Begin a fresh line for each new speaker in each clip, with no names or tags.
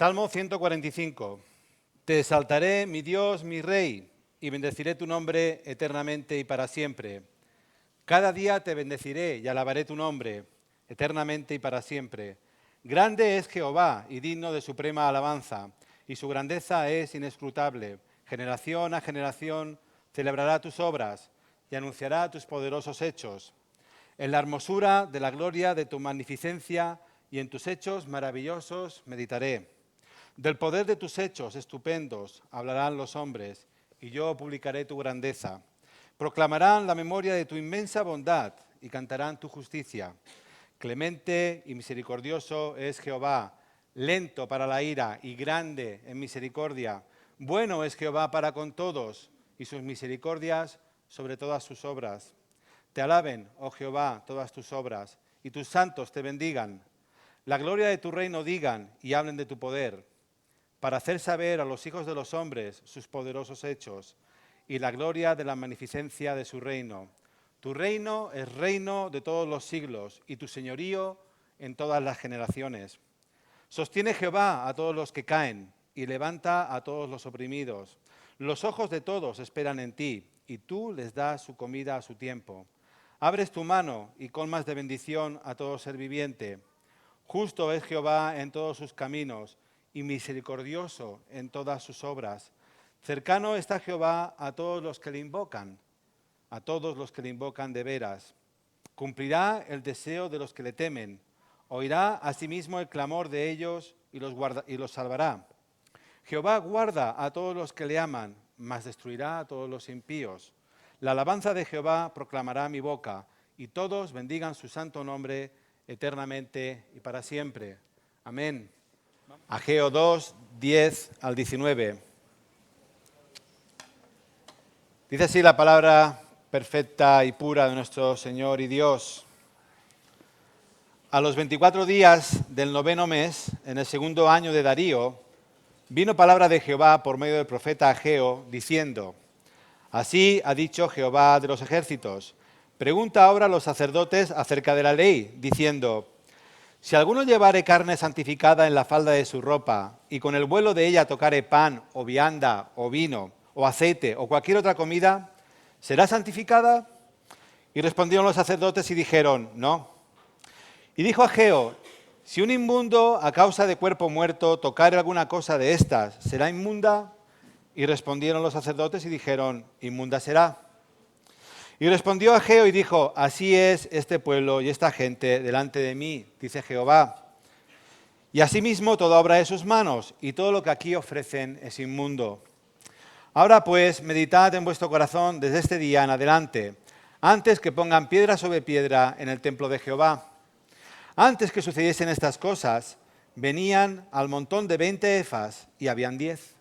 Salmo 145. Te exaltaré, mi Dios, mi Rey, y bendeciré tu nombre eternamente y para siempre. Cada día te bendeciré y alabaré tu nombre eternamente y para siempre. Grande es Jehová y digno de suprema alabanza, y su grandeza es inescrutable. Generación a generación celebrará tus obras y anunciará tus poderosos hechos. En la hermosura de la gloria de tu magnificencia y en tus hechos maravillosos meditaré. Del poder de tus hechos estupendos hablarán los hombres, y yo publicaré tu grandeza. Proclamarán la memoria de tu inmensa bondad y cantarán tu justicia. Clemente y misericordioso es Jehová, lento para la ira y grande en misericordia. Bueno es Jehová para con todos, y sus misericordias sobre todas sus obras. Te alaben, oh Jehová, todas tus obras, y tus santos te bendigan. La gloria de tu reino digan y hablen de tu poder, para hacer saber a los hijos de los hombres sus poderosos hechos y la gloria de la magnificencia de su reino. Tu reino es reino de todos los siglos y tu señorío en todas las generaciones. Sostiene Jehová a todos los que caen y levanta a todos los oprimidos. Los ojos de todos esperan en ti y tú les das su comida a su tiempo. Abres tu mano y colmas de bendición a todo ser viviente. Justo es Jehová en todos sus caminos y misericordioso en todas sus obras. Cercano está Jehová a todos los que le invocan, a todos los que le invocan de veras. Cumplirá el deseo de los que le temen, oirá asimismo el clamor de ellos y los salvará. Jehová guarda a todos los que le aman, mas destruirá a todos los impíos. La alabanza de Jehová proclamará mi boca, y todos bendigan su santo nombre eternamente y para siempre. Amén. Ageo 2, 10 al 19. Dice así la palabra perfecta y pura de nuestro Señor y Dios. A los 24 días del 9º mes, en el 2º año de Darío, vino palabra de Jehová por medio del profeta Ageo, diciendo: Así ha dicho Jehová de los ejércitos. Pregunta ahora a los sacerdotes acerca de la ley, diciendo: Si alguno llevare carne santificada en la falda de su ropa, y con el vuelo de ella tocare pan, o vianda, o vino, o aceite, o cualquier otra comida, ¿será santificada? Y respondieron los sacerdotes y dijeron: No. Y dijo Ageo: Si un inmundo a causa de cuerpo muerto tocare alguna cosa de estas, ¿será inmunda? Y respondieron los sacerdotes y dijeron: Inmunda será. Y respondió Ageo y dijo: Así es este pueblo y esta gente delante de mí, dice Jehová. Y asimismo toda obra de sus manos, y todo lo que aquí ofrecen es inmundo. Ahora pues, meditad en vuestro corazón desde este día en adelante, antes que pongan piedra sobre piedra en el templo de Jehová. Antes que sucediesen estas cosas, venían al montón de 20 efas y habían 10.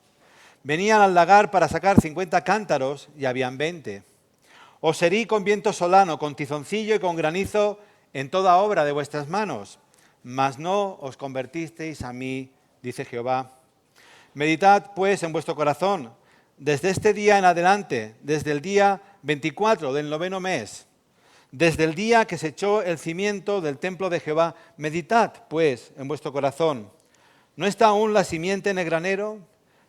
Venían al lagar para sacar 50 cántaros y habían 20. Os herí con viento solano, con tizoncillo y con granizo en toda obra de vuestras manos, mas no os convertisteis a mí, dice Jehová. Meditad pues en vuestro corazón, desde este día en adelante, desde el día 24 del 9º mes, desde el día que se echó el cimiento del templo de Jehová, meditad pues en vuestro corazón. ¿No está aún la simiente en el granero?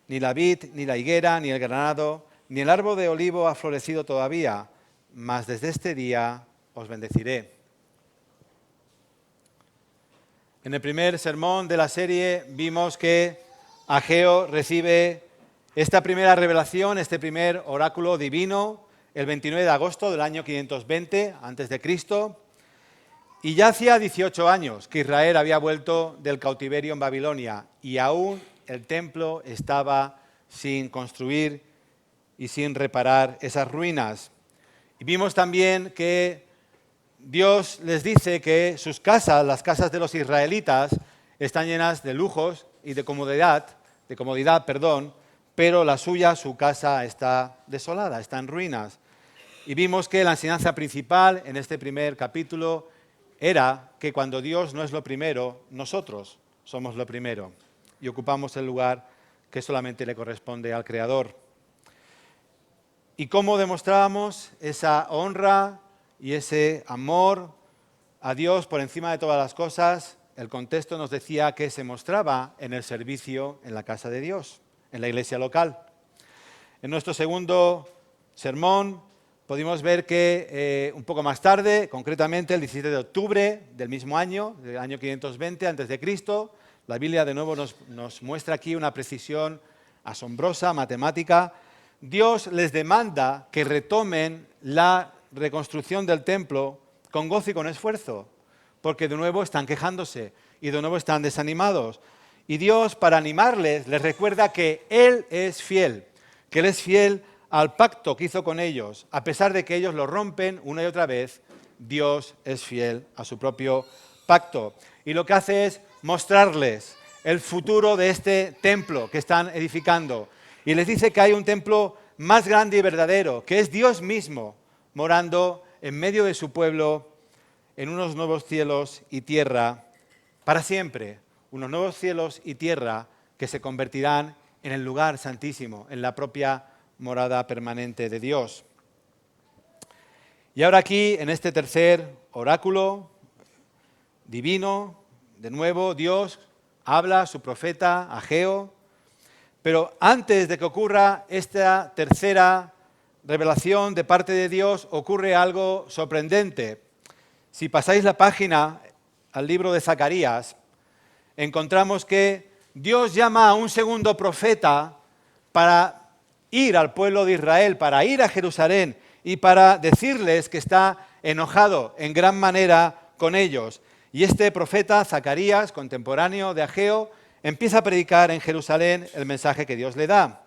Ni la vid, ni la higuera, ni el granado, ni el árbol de olivo ha florecido todavía, mas desde este día os bendeciré. En el primer sermón de la serie vimos que Ageo recibe esta primera revelación, este primer oráculo divino, el 29 de agosto del año 520 a.C., y ya hacía 18 años que Israel había vuelto del cautiverio en Babilonia y aún el templo estaba sin construir y sin reparar esas ruinas. Y vimos también que Dios les dice que sus casas, las casas de los israelitas, están llenas de lujos y de comodidad, pero la suya, su casa, está desolada, está en ruinas. Y vimos que la enseñanza principal en este primer capítulo era que cuando Dios no es lo primero, nosotros somos lo primero y ocupamos el lugar que solamente le corresponde al Creador. ¿Y cómo demostrábamos esa honra y ese amor a Dios por encima de todas las cosas? el contexto nos decía que se mostraba en el servicio en la casa de Dios, en la iglesia local. En nuestro segundo sermón pudimos ver que un poco más tarde, concretamente el 17 de octubre del mismo año, del año 520 a.C., la Biblia de nuevo nos muestra aquí una precisión asombrosa, matemática. Dios les demanda que retomen la reconstrucción del templo con gozo y con esfuerzo, porque de nuevo están quejándose y de nuevo están desanimados. Y Dios, para animarles, les recuerda que Él es fiel, que Él es fiel al pacto que hizo con ellos. A pesar de que ellos lo rompen una y otra vez, Dios es fiel a su propio pacto. Y lo que hace es mostrarles el futuro de este templo que están edificando. Y les dice que hay un templo más grande y verdadero, que es Dios mismo, morando en medio de su pueblo, en unos nuevos cielos y tierra, para siempre. Unos nuevos cielos y tierra que se convertirán en el lugar santísimo, en la propia morada permanente de Dios. Y ahora aquí, en este tercer oráculo divino, de nuevo Dios habla a su profeta Ageo, pero antes de que ocurra esta tercera revelación de parte de Dios, ocurre algo sorprendente. Si pasáis la página al libro de Zacarías, encontramos que Dios llama a un segundo profeta para ir al pueblo de Israel, para ir a Jerusalén y para decirles que está enojado en gran manera con ellos. Y este profeta, Zacarías, contemporáneo de Ageo, empieza a predicar en Jerusalén el mensaje que Dios le da.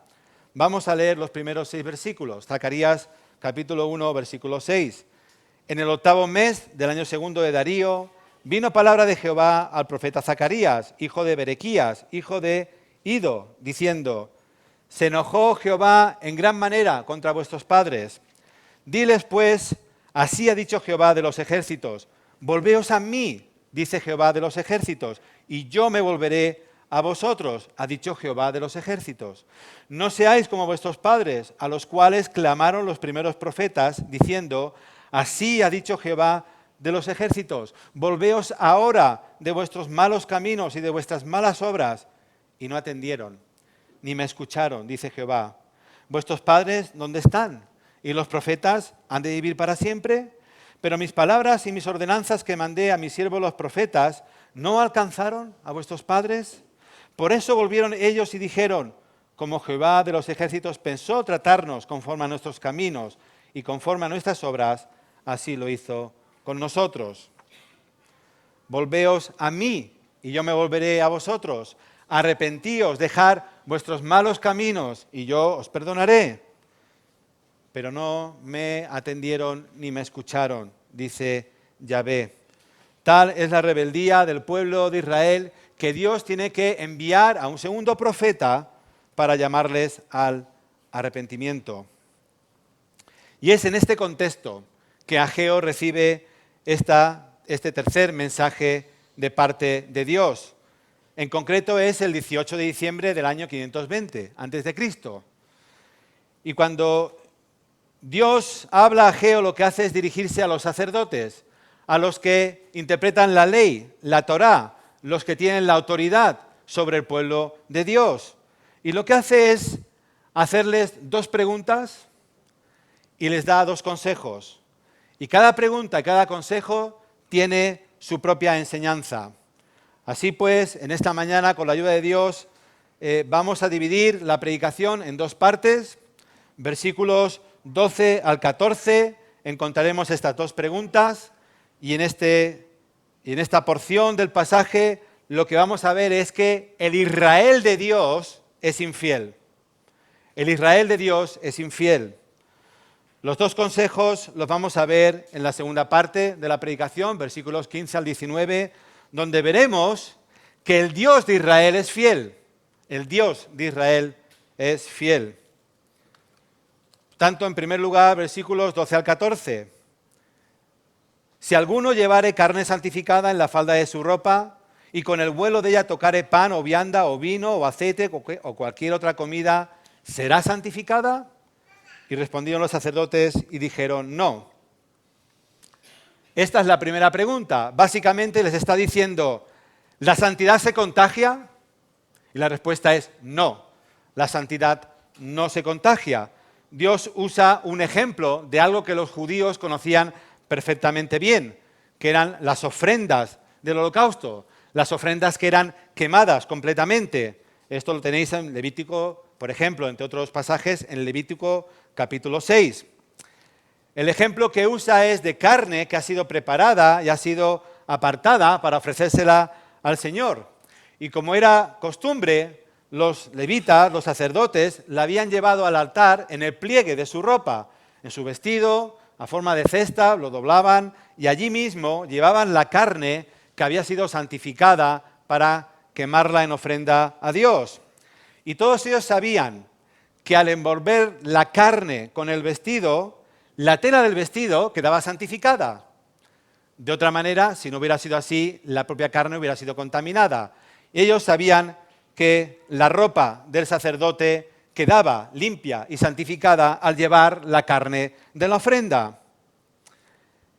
Vamos a leer los primeros 6 versículos. Zacarías, capítulo 1, versículo 6. En el 8º mes del año segundo de Darío, vino palabra de Jehová al profeta Zacarías, hijo de Berequías, hijo de Ido, diciendo: se enojó Jehová en gran manera contra vuestros padres. Diles pues, así ha dicho Jehová de los ejércitos: volveos a mí, dice Jehová de los ejércitos, y yo me volveré a vosotros, ha dicho Jehová de los ejércitos. No seáis como vuestros padres, a los cuales clamaron los primeros profetas, diciendo: así ha dicho Jehová de los ejércitos, volveos ahora de vuestros malos caminos y de vuestras malas obras. Y no atendieron, ni me escucharon, dice Jehová. ¿Vuestros padres dónde están? ¿Y los profetas han de vivir para siempre? Pero mis palabras y mis ordenanzas que mandé a mis siervos los profetas, ¿no alcanzaron a vuestros padres? Por eso volvieron ellos y dijeron: como Jehová de los ejércitos pensó tratarnos conforme a nuestros caminos y conforme a nuestras obras, así lo hizo con nosotros. Volveos a mí, y yo me volveré a vosotros. Arrepentíos, dejad vuestros malos caminos, y yo os perdonaré. Pero no me atendieron ni me escucharon, dice Yahvé. Tal es la rebeldía del pueblo de Israel, que Dios tiene que enviar a un segundo profeta para llamarles al arrepentimiento. Y es en este contexto que Ageo recibe este tercer mensaje de parte de Dios. En concreto es el 18 de diciembre del año 520 a.C. Y cuando Dios habla a Ageo, lo que hace es dirigirse a los sacerdotes, a los que interpretan la ley, la Torá, los que tienen la autoridad sobre el pueblo de Dios. Y lo que hace es hacerles 2 preguntas y les da 2 consejos. Y cada pregunta y cada consejo tiene su propia enseñanza. Así pues, en esta mañana, con la ayuda de Dios, vamos a dividir la predicación en 2 partes. Versículos 12 al 14 encontraremos estas 2 preguntas y en esta porción del pasaje lo que vamos a ver es que el Israel de Dios es infiel. El Israel de Dios es infiel. Los 2 consejos los vamos a ver en la segunda parte de la predicación, versículos 15 al 19, donde veremos que el Dios de Israel es fiel. El Dios de Israel es fiel. Tanto en primer lugar, versículos 12 al 14. Si alguno llevare carne santificada en la falda de su ropa, y con el vuelo de ella tocare pan o vianda o vino o aceite o cualquier otra comida, ¿será santificada? Y respondieron los sacerdotes y dijeron: no. Esta es la primera pregunta. Básicamente les está diciendo: ¿La santidad se contagia? Y la respuesta es no. La santidad no se contagia. Dios usa un ejemplo de algo que los judíos conocían perfectamente bien, que eran las ofrendas del holocausto, las ofrendas que eran quemadas completamente. Esto lo tenéis en Levítico, por ejemplo, entre otros pasajes, en Levítico capítulo 6. El ejemplo que usa es de carne que ha sido preparada y ha sido apartada para ofrecérsela al Señor. Y como era costumbre, los levitas, los sacerdotes, la habían llevado al altar en el pliegue de su ropa, en su vestido, a forma de cesta, lo doblaban y allí mismo llevaban la carne que había sido santificada para quemarla en ofrenda a Dios. Y todos ellos sabían que al envolver la carne con el vestido, la tela del vestido quedaba santificada. De otra manera, si no hubiera sido así, la propia carne hubiera sido contaminada. Ellos sabían que la ropa del sacerdote quedaba limpia y santificada al llevar la carne de la ofrenda.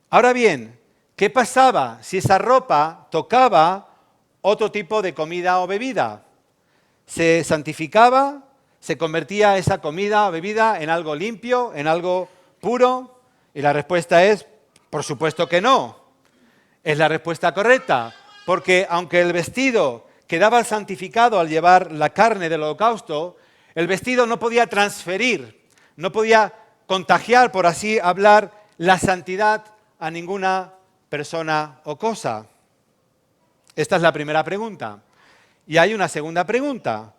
Ahora bien, ¿qué pasaba si esa ropa tocaba otro tipo de comida o bebida? ¿Se santificaba? ¿Se convertía esa comida o bebida en algo limpio, en algo puro? Y la respuesta es, por supuesto que no. Es la respuesta correcta, porque aunque el vestido quedaba santificado al llevar la carne del holocausto, el vestido no podía transferir, no podía contagiar, por así hablar, la santidad a ninguna persona o cosa. Esta es la primera pregunta. Y hay una segunda pregunta,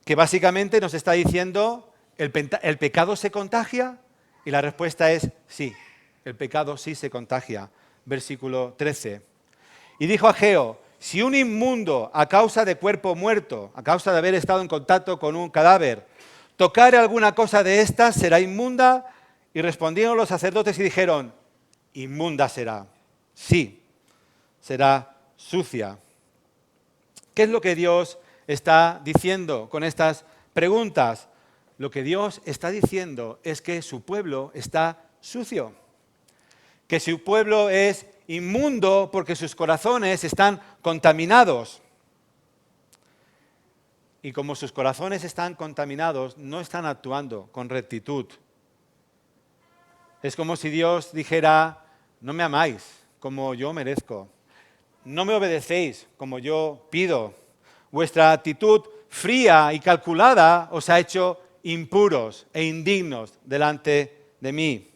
que básicamente nos está diciendo, ¿el pecado se contagia? Y la respuesta es sí, el pecado sí se contagia. Versículo 13. Y dijo Ageo, si un inmundo a causa de cuerpo muerto, a causa de haber estado en contacto con un cadáver, tocare alguna cosa de estas, será inmunda. Y respondieron los sacerdotes y dijeron, inmunda será. Sí, será sucia. ¿Qué es lo que Dios está diciendo con estas preguntas? Lo que Dios está diciendo es que su pueblo está sucio, que su pueblo es inmundo porque sus corazones están contaminados. Y como sus corazones están contaminados, no están actuando con rectitud. Es como si Dios dijera, no me amáis como yo merezco, no me obedecéis como yo pido, vuestra actitud fría y calculada os ha hecho impuros e indignos delante de mí.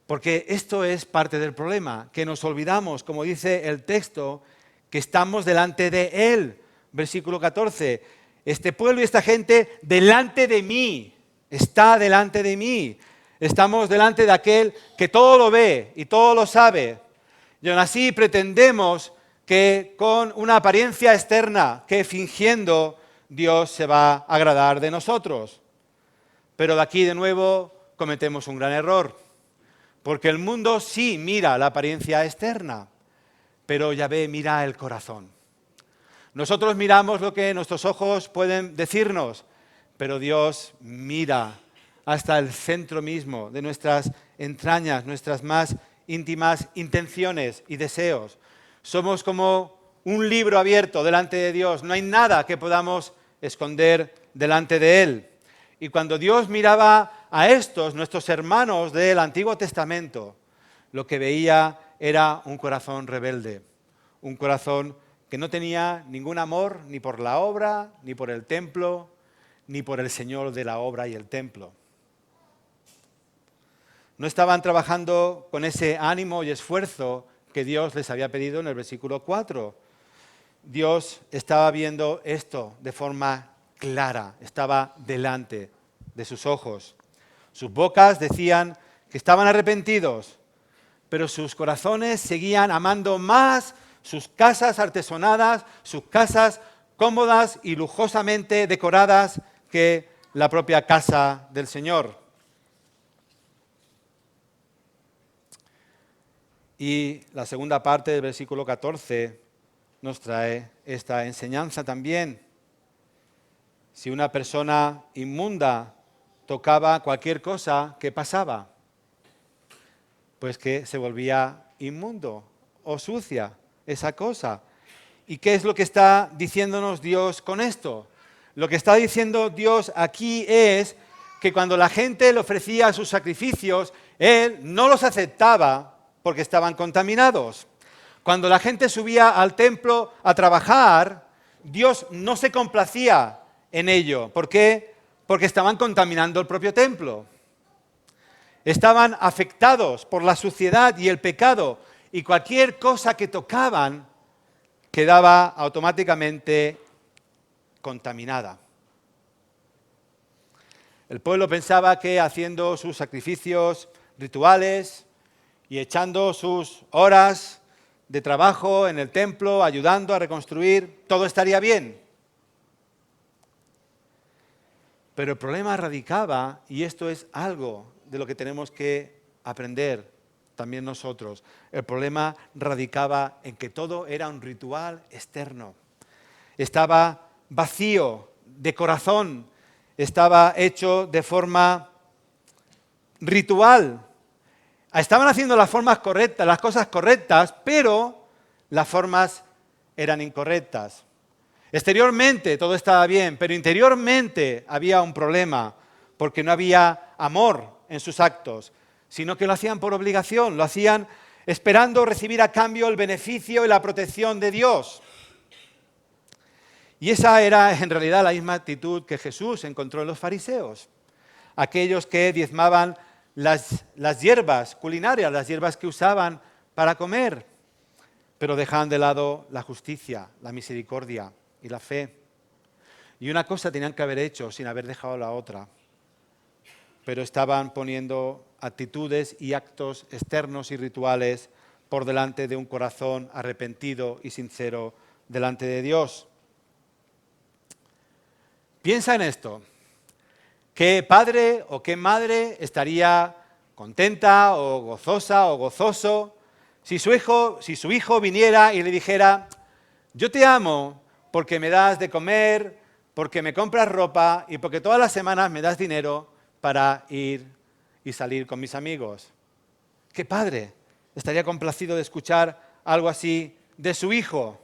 Porque esto es parte del problema, que nos olvidamos, como dice el texto, que estamos delante de Él. Versículo 14, este pueblo y esta gente delante de mí, está delante de mí. Estamos delante de aquel que todo lo ve y todo lo sabe. Y aún así pretendemos que con una apariencia externa, que fingiendo, Dios se va a agradar de nosotros. Pero de aquí de nuevo cometemos un gran error. Porque el mundo sí mira la apariencia externa, pero Yahvé mira el corazón. Nosotros miramos lo que nuestros ojos pueden decirnos, pero Dios mira hasta el centro mismo de nuestras entrañas, nuestras más íntimas intenciones y deseos. Somos como un libro abierto delante de Dios, no hay nada que podamos esconder delante de Él. Y cuando Dios miraba a estos, nuestros hermanos del Antiguo Testamento, lo que veía era un corazón rebelde, un corazón que no tenía ningún amor ni por la obra, ni por el templo, ni por el Señor de la obra y el templo. No estaban trabajando con ese ánimo y esfuerzo que Dios les había pedido en el versículo 4. Dios estaba viendo esto de forma clara, estaba delante de sus ojos. Sus bocas decían que estaban arrepentidos, pero sus corazones seguían amando más sus casas artesonadas, sus casas cómodas y lujosamente decoradas que la propia casa del Señor. Y la segunda parte del versículo 14 nos trae esta enseñanza también. Si una persona inmunda tocaba cualquier cosa, ¿qué pasaba? Pues que se volvía inmundo o sucia. esa cosa. ¿Y qué es lo que está diciéndonos Dios con esto? Lo que está diciendo Dios aquí es que cuando la gente le ofrecía sus sacrificios, Él no los aceptaba porque estaban contaminados. Cuando la gente subía al templo a trabajar, Dios no se complacía en ello. ¿Por qué? Porque estaban contaminando el propio templo. Estaban afectados por la suciedad y el pecado, y cualquier cosa que tocaban quedaba automáticamente contaminada. El pueblo pensaba que haciendo sus sacrificios rituales y echando sus horas de trabajo en el templo, ayudando a reconstruir, todo estaría bien. Pero el problema radicaba, y esto es algo de lo que tenemos que aprender también nosotros, el problema radicaba en que todo era un ritual externo. Estaba vacío de corazón, estaba hecho de forma ritual. Estaban haciendo las formas correctas, las cosas correctas, pero las formas eran incorrectas. Exteriormente todo estaba bien, pero interiormente había un problema, porque no había amor en sus actos, sino que lo hacían por obligación, lo hacían esperando recibir a cambio el beneficio y la protección de Dios. Y esa era en realidad la misma actitud que Jesús encontró en los fariseos, aquellos que diezmaban las hierbas culinarias, las hierbas que usaban para comer, pero dejaban de lado la justicia, la misericordia y la fe. Y una cosa tenían que haber hecho sin haber dejado la otra, pero estaban poniendo actitudes y actos externos y rituales por delante de un corazón arrepentido y sincero delante de Dios. Piensa en esto. ¿Qué padre o qué madre estaría contenta o gozosa o gozoso si su hijo viniera y le dijera: yo te amo porque me das de comer, porque me compras ropa y porque todas las semanas me das dinero para ir y salir con mis amigos? ¿Qué padre estaría complacido de escuchar algo así de su hijo?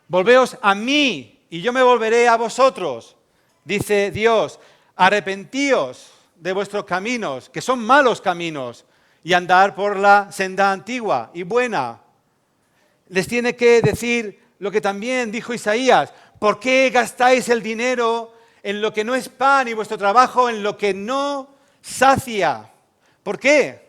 Volveos a mí y yo me volveré a vosotros, dice Dios. Arrepentíos de vuestros caminos, que son malos caminos, y andar por la senda antigua y buena. Les tiene que decir lo que también dijo Isaías: ¿por qué gastáis el dinero en lo que no es pan y vuestro trabajo en lo que no sacia? ¿Por qué?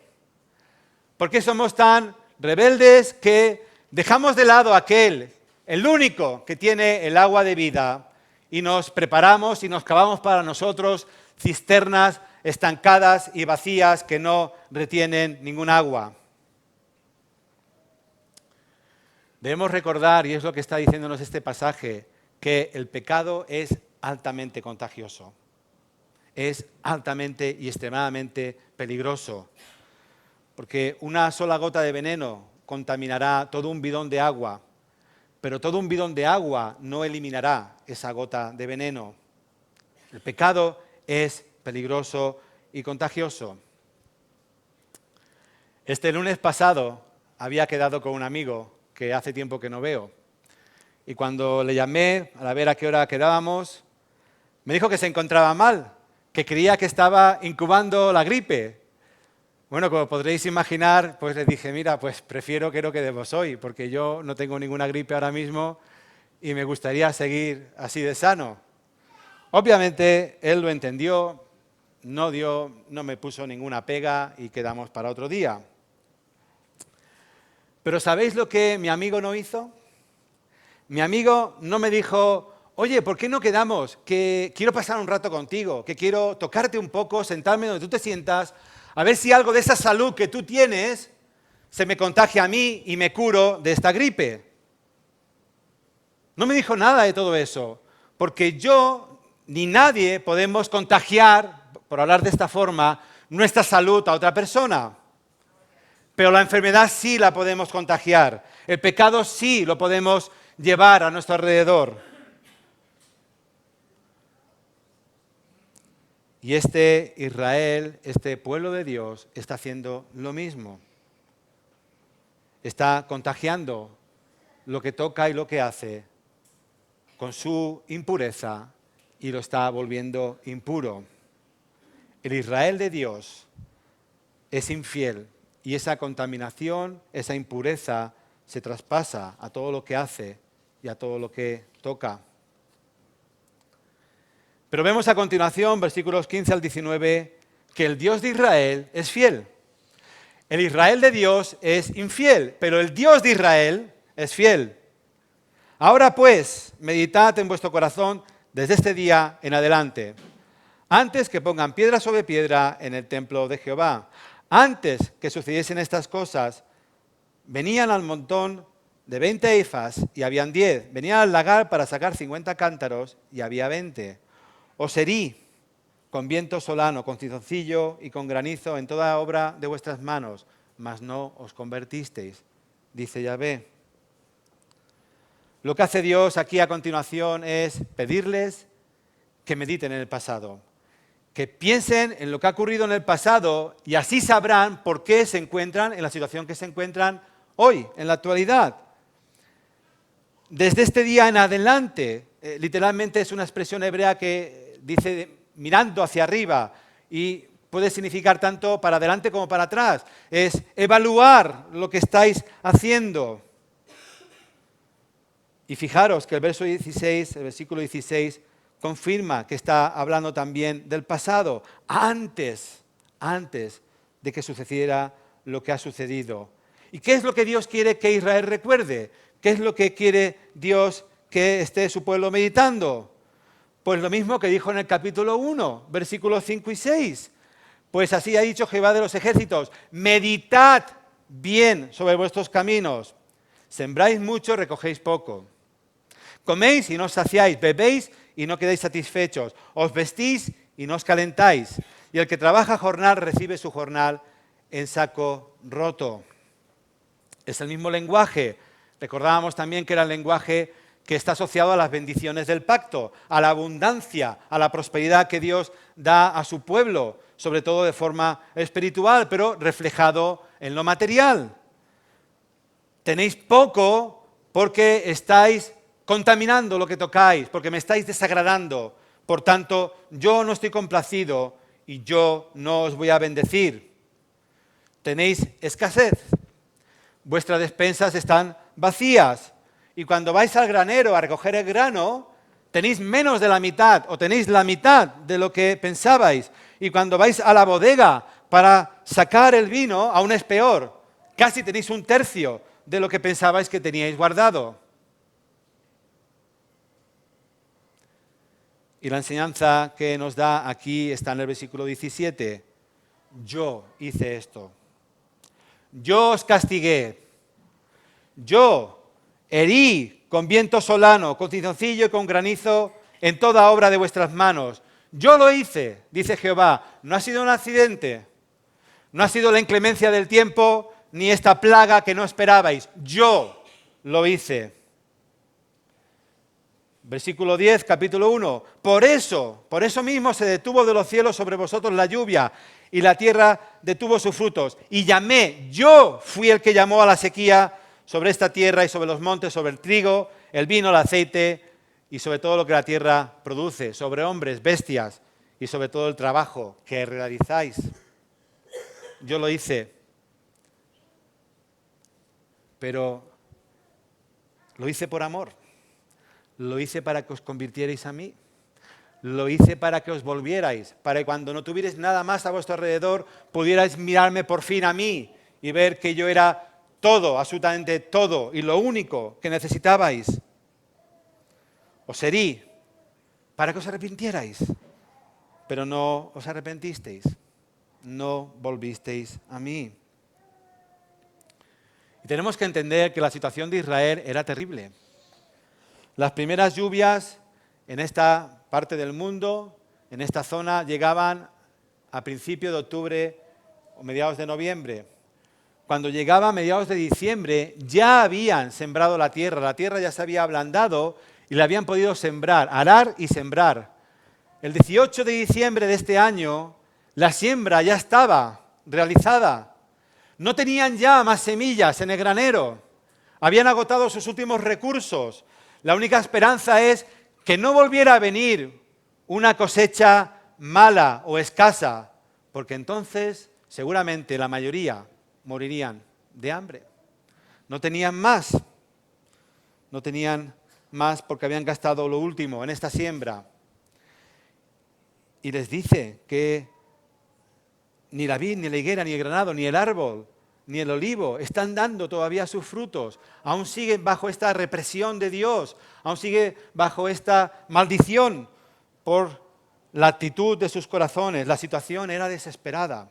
¿Por qué somos tan rebeldes que dejamos de lado aquel, el único que tiene el agua de vida, y nos preparamos y nos cavamos para nosotros cisternas estancadas y vacías que no retienen ningún agua? Debemos recordar, y es lo que está diciéndonos este pasaje, que el pecado es altamente contagioso. Es altamente y extremadamente peligroso, porque una sola gota de veneno contaminará todo un bidón de agua, pero todo un bidón de agua no eliminará esa gota de veneno. El pecado es peligroso y contagioso. Este lunes pasado había quedado con un amigo que hace tiempo que no veo, y cuando le llamé para ver a qué hora quedábamos, me dijo que se encontraba mal, que creía que estaba incubando la gripe. Bueno, como podréis imaginar, pues le dije: mira, pues prefiero que no quedemos hoy, porque yo no tengo ninguna gripe ahora mismo y me gustaría seguir así de sano. Obviamente él lo entendió, no me puso ninguna pega y quedamos para otro día. Pero ¿sabéis lo que mi amigo no hizo? Mi amigo no me dijo: oye, ¿por qué no quedamos? Que quiero pasar un rato contigo, que quiero tocarte un poco, sentarme donde tú te sientas, a ver si algo de esa salud que tú tienes se me contagia a mí y me curo de esta gripe. No me dijo nada de todo eso, porque yo ni nadie podemos contagiar, por hablar de esta forma, nuestra salud a otra persona. Pero la enfermedad sí la podemos contagiar, el pecado sí lo podemos llevar a nuestro alrededor. Y este Israel, este pueblo de Dios, está haciendo lo mismo. está contagiando lo que toca y lo que hace con su impureza y lo está volviendo impuro. El Israel de Dios es infiel y esa contaminación, esa impureza se traspasa a todo lo que hace y a todo lo que toca. Pero vemos a continuación, versículos 15 al 19, que el Dios de Israel es fiel. El Israel de Dios es infiel, pero el Dios de Israel es fiel. Ahora pues, meditad en vuestro corazón desde este día en adelante, antes que pongan piedra sobre piedra en el templo de Jehová. Antes que sucediesen estas cosas, venían al montón de 20 efas y habían 10. Venían al lagar para sacar 50 cántaros y había 20. Os herí con viento solano, con tizoncillo y con granizo en toda obra de vuestras manos, mas no os convertisteis, dice Yahvé. Lo que hace Dios aquí a continuación es pedirles que mediten en el pasado, que piensen en lo que ha ocurrido en el pasado y así sabrán por qué se encuentran en la situación que se encuentran hoy, en la actualidad. Desde este día en adelante, literalmente es una expresión hebrea que dice mirando hacia arriba y puede significar tanto para adelante como para atrás. Es evaluar lo que estáis haciendo. Y fijaros que el versículo 16, confirma que está hablando también del pasado, antes de que sucediera lo que ha sucedido. ¿Y qué es lo que Dios quiere que Israel recuerde? ¿Qué es lo que quiere Dios que esté su pueblo meditando? Pues lo mismo que dijo en el capítulo 1, versículos 5 y 6. Pues así ha dicho Jehová de los ejércitos, meditad bien sobre vuestros caminos. Sembráis mucho, recogéis poco. Coméis y no os saciáis, bebéis y no quedáis satisfechos. Os vestís y no os calentáis. Y el que trabaja jornal recibe su jornal en saco roto. Es el mismo lenguaje. Recordábamos también que era el lenguaje que está asociado a las bendiciones del pacto, a la abundancia, a la prosperidad que Dios da a su pueblo, sobre todo de forma espiritual, pero reflejado en lo material. Tenéis poco porque estáis contaminando lo que tocáis, porque me estáis desagradando. Por tanto, yo no estoy complacido y yo no os voy a bendecir. Tenéis escasez. Vuestras despensas están vacías. Y cuando vais al granero a recoger el grano, tenéis menos de la mitad o tenéis la mitad de lo que pensabais. Y cuando vais a la bodega para sacar el vino, aún es peor. Casi tenéis un tercio de lo que pensabais que teníais guardado. Y la enseñanza que nos da aquí está en el versículo 17. Yo hice esto. Yo os castigué. Yo herí con viento solano, con tizoncillo y con granizo en toda obra de vuestras manos. Yo lo hice, dice Jehová. No ha sido un accidente. No ha sido la inclemencia del tiempo ni esta plaga que no esperabais. Yo lo hice. Versículo 10, capítulo 1. Por eso mismo se detuvo de los cielos sobre vosotros la lluvia y la tierra detuvo sus frutos. Y llamé, yo fui el que llamó a la sequía sobre esta tierra y sobre los montes, sobre el trigo, el vino, el aceite y sobre todo lo que la tierra produce, sobre hombres, bestias y sobre todo el trabajo que realizáis. Yo lo hice, pero lo hice por amor. Lo hice para que os convirtierais a mí. Lo hice para que os volvierais, para que cuando no tuvierais nada más a vuestro alrededor, pudierais mirarme por fin a mí y ver que yo era todo, absolutamente todo, y lo único que necesitabais. Os herí para que os arrepintierais, pero no os arrepentisteis, no volvisteis a mí. Y tenemos que entender que la situación de Israel era terrible. Las primeras lluvias en esta parte del mundo, en esta zona, llegaban a principios de octubre o mediados de noviembre. Cuando llegaba a mediados de diciembre ya habían sembrado la tierra ya se había ablandado y la habían podido sembrar, arar y sembrar. El 18 de diciembre de este año la siembra ya estaba realizada. No tenían ya más semillas en el granero. Habían agotado sus últimos recursos. La única esperanza es que no volviera a venir una cosecha mala o escasa, porque entonces seguramente la mayoría morirían de hambre. No tenían más porque habían gastado lo último en esta siembra. Y les dice que ni la vid, ni la higuera, ni el granado, ni el árbol, ni el olivo están dando todavía sus frutos. Aún siguen bajo esta represión de Dios, aún sigue bajo esta maldición por la actitud de sus corazones. La situación era desesperada.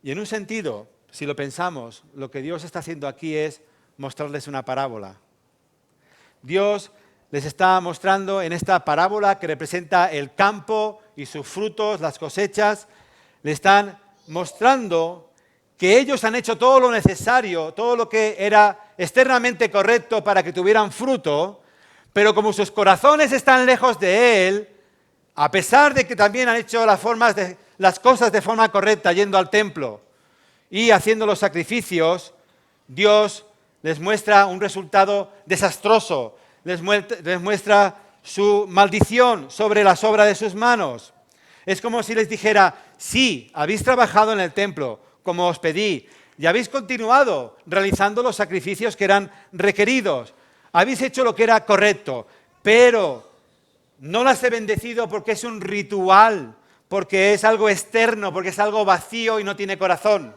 Y en un sentido, si lo pensamos, lo que Dios está haciendo aquí es mostrarles una parábola. Dios les está mostrando en esta parábola que representa el campo y sus frutos, las cosechas, le están mostrando que ellos han hecho todo lo necesario, todo lo que era externamente correcto para que tuvieran fruto, pero como sus corazones están lejos de Él, a pesar de que también han hecho las cosas de forma correcta, yendo al templo y haciendo los sacrificios, Dios les muestra un resultado desastroso, les muestra su maldición sobre las obras de sus manos. Es como si les dijera, sí, habéis trabajado en el templo, como os pedí, y habéis continuado realizando los sacrificios que eran requeridos. Habéis hecho lo que era correcto, pero no las he bendecido porque es un ritual, porque es algo externo, porque es algo vacío y no tiene corazón.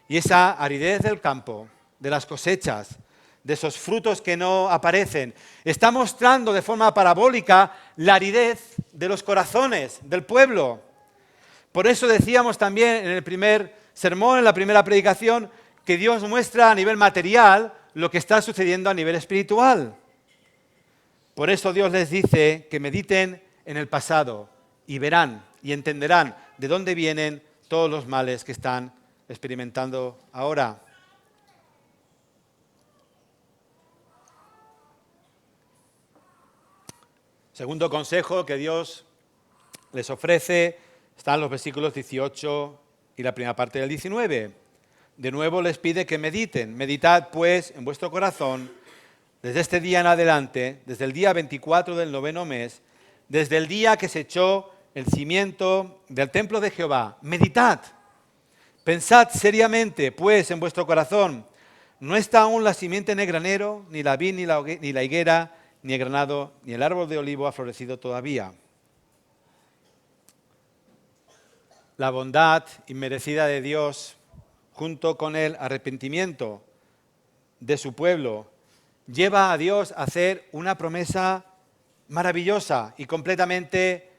Y esa aridez del campo, de las cosechas, de esos frutos que no aparecen, está mostrando de forma parabólica la aridez de los corazones del pueblo. Por eso decíamos también en el primer sermón, en la primera predicación, que Dios muestra a nivel material lo que está sucediendo a nivel espiritual. Por eso Dios les dice que mediten en el pasado y verán y entenderán de dónde vienen todos los males que están experimentando ahora. Segundo consejo que Dios les ofrece está en los versículos 18 y la primera parte del 19. De nuevo les pide que mediten. Meditad pues en vuestro corazón desde este día en adelante, desde el día 24 del 9º mes, desde el día que se echó el cimiento del templo de Jehová. Meditad. Pensad seriamente pues en vuestro corazón. No está aún la simiente en el granero, ni la vid, ni la higuera, ni el granado, ni el árbol de olivo ha florecido todavía. La bondad inmerecida de Dios, junto con el arrepentimiento de su pueblo, lleva a Dios a hacer una promesa maravillosa y completamente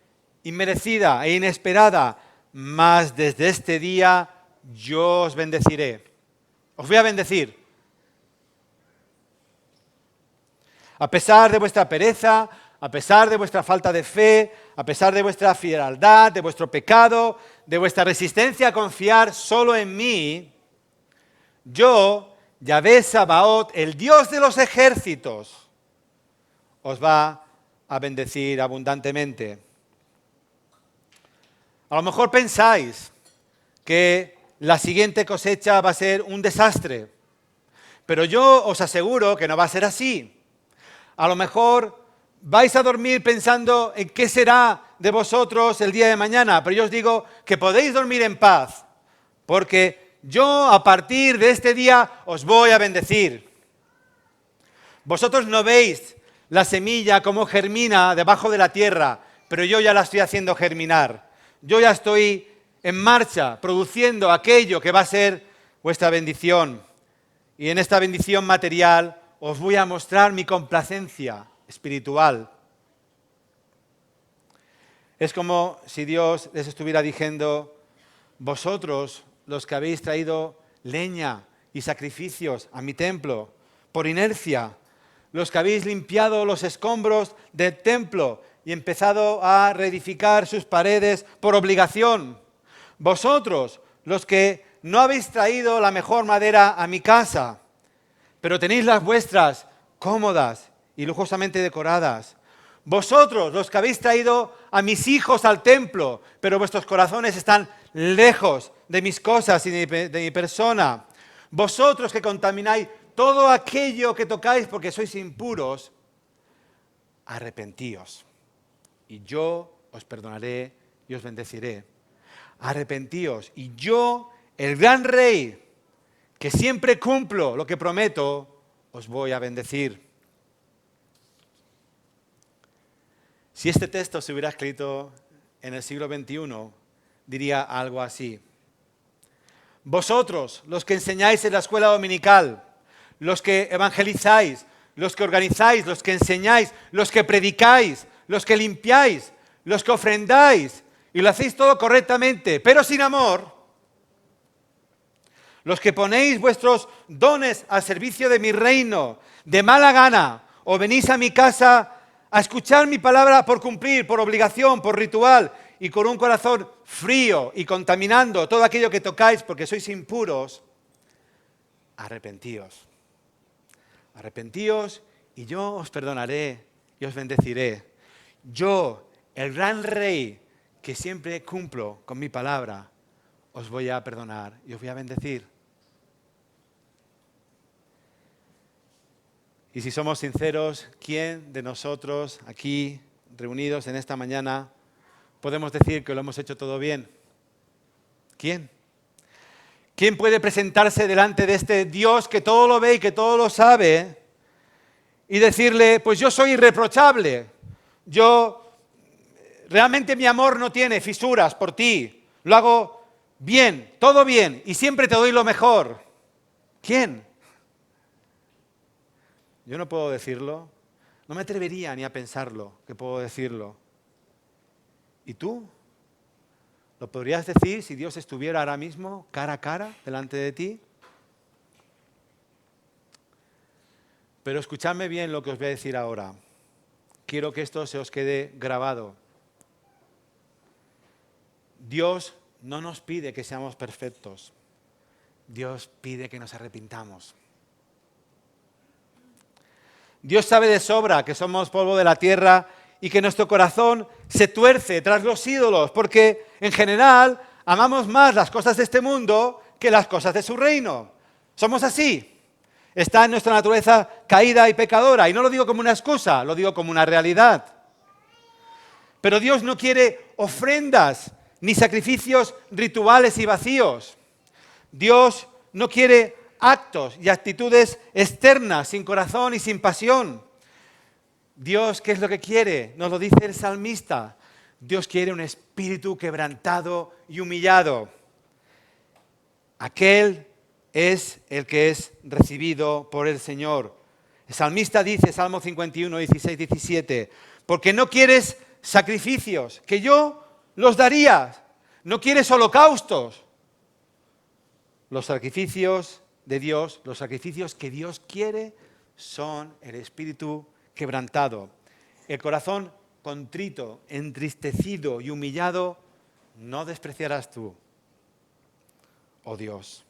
inmerecida e inesperada. Mas desde este día yo os bendeciré. Os voy a bendecir. A pesar de vuestra pereza, a pesar de vuestra falta de fe, a pesar de vuestra frialdad, de vuestro pecado, de vuestra resistencia a confiar solo en mí, yo, Yahvé Sabaoth, el Dios de los ejércitos, os va a bendecir abundantemente. A lo mejor pensáis que la siguiente cosecha va a ser un desastre, pero yo os aseguro que no va a ser así. A lo mejor vais a dormir pensando en qué será de vosotros el día de mañana, pero yo os digo que podéis dormir en paz, porque yo a partir de este día os voy a bendecir. Vosotros no veis la semilla como germina debajo de la tierra, pero yo ya la estoy haciendo germinar. Yo ya estoy en marcha, produciendo aquello que va a ser vuestra bendición. Y en esta bendición material os voy a mostrar mi complacencia espiritual. Es como si Dios les estuviera diciendo, vosotros, los que habéis traído leña y sacrificios a mi templo, por inercia, los que habéis limpiado los escombros del templo y empezado a reedificar sus paredes por obligación, vosotros, los que no habéis traído la mejor madera a mi casa, pero tenéis las vuestras cómodas y lujosamente decoradas. Vosotros, los que habéis traído a mis hijos al templo, pero vuestros corazones están lejos de mis cosas y de mi persona. Vosotros que contamináis todo aquello que tocáis porque sois impuros, arrepentíos. Y yo os perdonaré y os bendeciré. Arrepentíos. Y yo, el gran rey, que siempre cumplo lo que prometo, os voy a bendecir. Si este texto se hubiera escrito en el siglo XXI, diría algo así. Vosotros, los que enseñáis en la escuela dominical, los que evangelizáis, los que organizáis, los que enseñáis, los que predicáis, los que limpiáis, los que ofrendáis, y lo hacéis todo correctamente, pero sin amor, los que ponéis vuestros dones al servicio de mi reino, de mala gana, o venís a mi casa a escuchar mi palabra por cumplir, por obligación, por ritual, y con un corazón frío y contaminando todo aquello que tocáis porque sois impuros, arrepentíos. Arrepentíos y yo os perdonaré y os bendeciré. Yo, el gran rey, que siempre cumplo con mi palabra, os voy a perdonar y os voy a bendecir. Y si somos sinceros, ¿quién de nosotros aquí reunidos en esta mañana podemos decir que lo hemos hecho todo bien? ¿Quién? ¿Quién puede presentarse delante de este Dios que todo lo ve y que todo lo sabe y decirle, pues yo soy irreprochable, realmente mi amor no tiene fisuras por ti, lo hago bien, todo bien y siempre te doy lo mejor? ¿Quién? Yo no puedo decirlo, no me atrevería ni a pensarlo, que puedo decirlo. ¿Y tú? ¿Lo podrías decir si Dios estuviera ahora mismo cara a cara delante de ti? Pero escuchadme bien lo que os voy a decir ahora. Quiero que esto se os quede grabado. Dios no nos pide que seamos perfectos. Dios pide que nos arrepintamos. Dios sabe de sobra que somos polvo de la tierra y que nuestro corazón se tuerce tras los ídolos, porque en general amamos más las cosas de este mundo que las cosas de su reino. Somos así. Está en nuestra naturaleza caída y pecadora. Y no lo digo como una excusa, lo digo como una realidad. Pero Dios no quiere ofrendas ni sacrificios rituales y vacíos. Dios no quiere actos y actitudes externas, sin corazón y sin pasión. Dios, ¿qué es lo que quiere? Nos lo dice el salmista. Dios quiere un espíritu quebrantado y humillado. Aquel es el que es recibido por el Señor. El salmista dice, Salmo 51, 16, 17, porque no quieres sacrificios, que yo los daría. No quieres holocaustos. Los sacrificios de Dios, los sacrificios que Dios quiere son el espíritu quebrantado. El corazón contrito, entristecido y humillado, no despreciarás tú, oh Dios.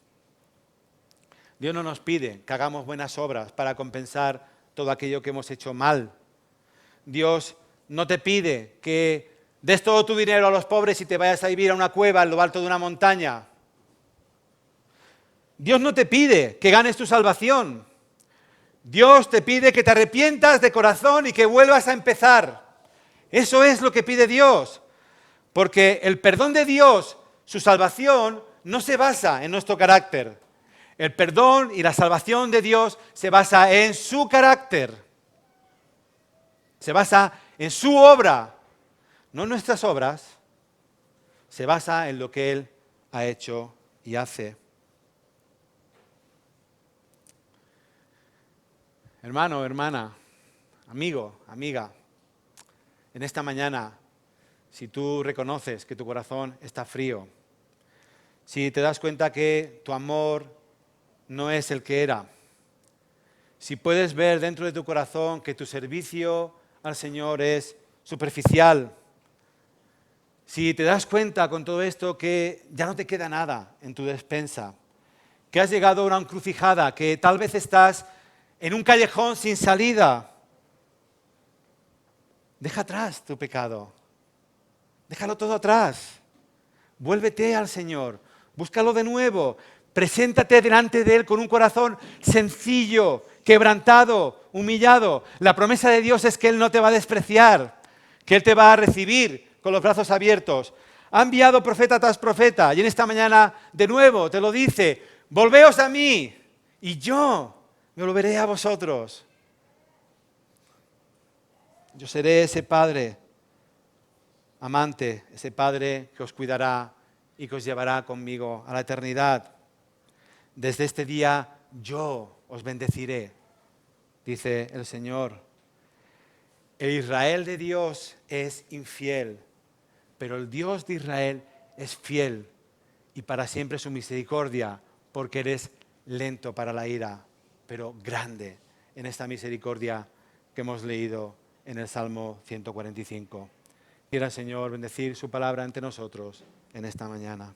Dios no nos pide que hagamos buenas obras para compensar todo aquello que hemos hecho mal. Dios no te pide que des todo tu dinero a los pobres y te vayas a vivir a una cueva en lo alto de una montaña. Dios no te pide que ganes tu salvación. Dios te pide que te arrepientas de corazón y que vuelvas a empezar. Eso es lo que pide Dios. Porque el perdón de Dios, su salvación, no se basa en nuestro carácter. El perdón y la salvación de Dios se basa en su carácter. Se basa en su obra, no en nuestras obras. Se basa en lo que Él ha hecho y hace. Hermano, hermana, amigo, amiga, en esta mañana, si tú reconoces que tu corazón está frío, si te das cuenta que tu amor no es el que era, si puedes ver dentro de tu corazón que tu servicio al Señor es superficial, si te das cuenta con todo esto que ya no te queda nada en tu despensa, que has llegado a una encrucijada, que tal vez estás en un callejón sin salida, Deja atrás tu pecado. Déjalo todo atrás. Vuélvete al Señor. Búscalo de nuevo. Preséntate delante de Él con un corazón sencillo, quebrantado, humillado. La promesa de Dios es que Él no te va a despreciar, que Él te va a recibir con los brazos abiertos. Ha enviado profeta tras profeta y en esta mañana de nuevo te lo dice: volveos a mí y yo me volveré a vosotros. Yo seré ese Padre amante, ese Padre que os cuidará y que os llevará conmigo a la eternidad. Desde este día yo os bendeciré, dice el Señor. El Israel de Dios es infiel, pero el Dios de Israel es fiel y para siempre su misericordia, porque eres lento para la ira, pero grande en esta misericordia que hemos leído en el Salmo 145. Quiera el Señor bendecir su palabra ante nosotros en esta mañana.